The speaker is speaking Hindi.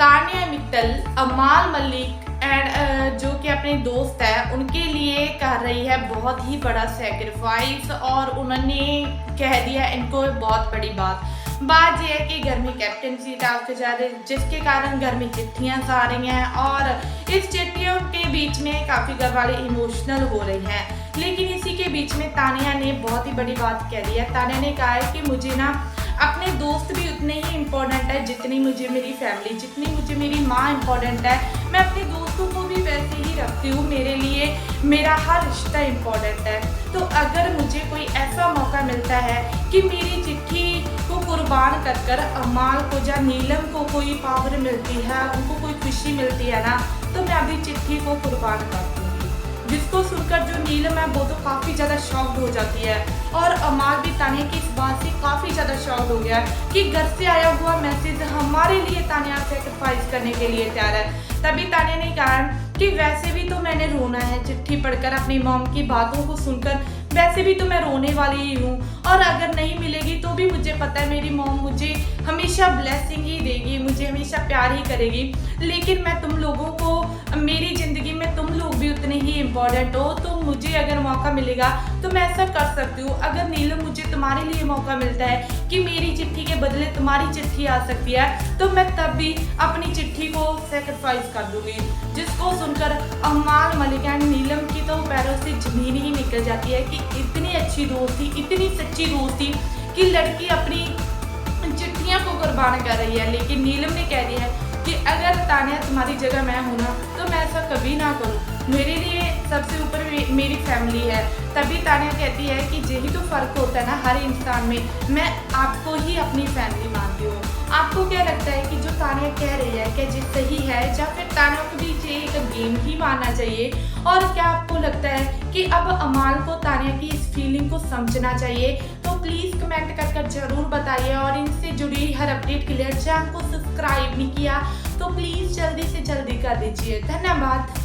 तानिया मित्तल, अमाल मलिक एंड जो कि अपने दोस्त है उनके लिए कर रही है बहुत ही बड़ा सेक्रीफाइस। और उन्होंने कह दिया इनको बहुत बड़ी बात यह है कि घर में कैप्टनसी टास्क जा रहे जिसके कारण घर में चिट्ठियाँ आ रही हैं और इस चिट्ठियों के बीच में काफ़ी घर वाले इमोशनल हो रही हैं। लेकिन इसी के बीच में तानिया ने बहुत ही बड़ी बात कह दी है। तानिया ने कहा है कि मुझे ना अपने दोस्त भी उतने ही इम्पोर्टेंट है जितनी मुझे मेरी फैमिली, जितनी मुझे मेरी माँ इम्पोर्टेंट है, मैं अपने दोस्तों को भी वैसे ही रखती हूँ। मेरे लिए मेरा हर रिश्ता इम्पोर्टेंट है। तो अगर मुझे कोई ऐसा मौका मिलता है कि मेरी चिट्ठी को कुर्बान कर कर अमाल को या नीलम को कोई पावर मिलती है, उनको कोई खुशी मिलती है ना, तो मैं अभी चिट्ठी को कुर्बान कर दूँगी। जिसको सुनकर जो नीलम है वो तो काफ़ी ज़्यादा शॉक्ड हो जाती है और अमाल भी तानिया की इस बात से काफ़ी ज़्यादा शॉक्ड हो गया कि घर से आया हुआ मैसेज हमारे लिए तानिया सेक्रीफाइस करने के लिए तैयार है। तभी तानिया ने कहा कि वैसे भी तो मैंने रोना है चिट्ठी पढ़कर, अपनी मॉम की बातों को सुनकर वैसे भी तो मैं रोने वाली ही हूँ और अगर नहीं मिलेगी तो भी मुझे पता है मेरी मॉम मुझे हमेशा ब्लेसिंग ही देगी, मुझे हमेशा प्यार ही करेगी। लेकिन मैं तुम लोगों को, मेरी ज़िंदगी में तुम लोग भी उतने ही इम्पोर्टेंट हो, तो मुझे अगर मौका मिलेगा तो मैं ऐसा कर सकती हूँ। अगर नीलम मुझे तुम्हारे लिए मौका मिलता है कि मेरी चिट्ठी के बदले तुम्हारी चिट्ठी आ सकती है तो मैं तब भी अपनी चिट्ठी को सेक्रीफाइस कर दूँगी। जिसको सुनकर अमाल मलिक एंड नीलम की तो पैरों से ज़मीन ही निकल जाती है कि इतनी अच्छी दोस्ती, इतनी सच्ची दोस्ती कि लड़की अपनी चिट्ठियाँ को कुर्बान कर रही है। लेकिन नीलम ने कह दिया है कि अगर तानिया तुम्हारी जगह मैं हूँ ना तो मैं ऐसा कभी ना करूँ, मेरे लिए सबसे ऊपर मेरी फैमिली है। तभी तानिया कहती है कि यही तो फ़र्क होता है ना हर इंसान में, मैं आपको ही अपनी फैमिली मानती हूँ। आपको क्या लगता है कि जो तानिया कह रही है क्या जी सही है या फिर तानिया को भी ये एक गेम ही मानना चाहिए? और क्या आपको लगता है कि अब अमाल को तानिया की इस फीलिंग को समझना चाहिए? तो प्लीज़ कमेंट कर ज़रूर बताइए और इनसे जुड़ी हर अपडेट के लिए चैनल को सब्सक्राइब नहीं किया तो प्लीज़ जल्दी से जल्दी कर दीजिए। धन्यवाद।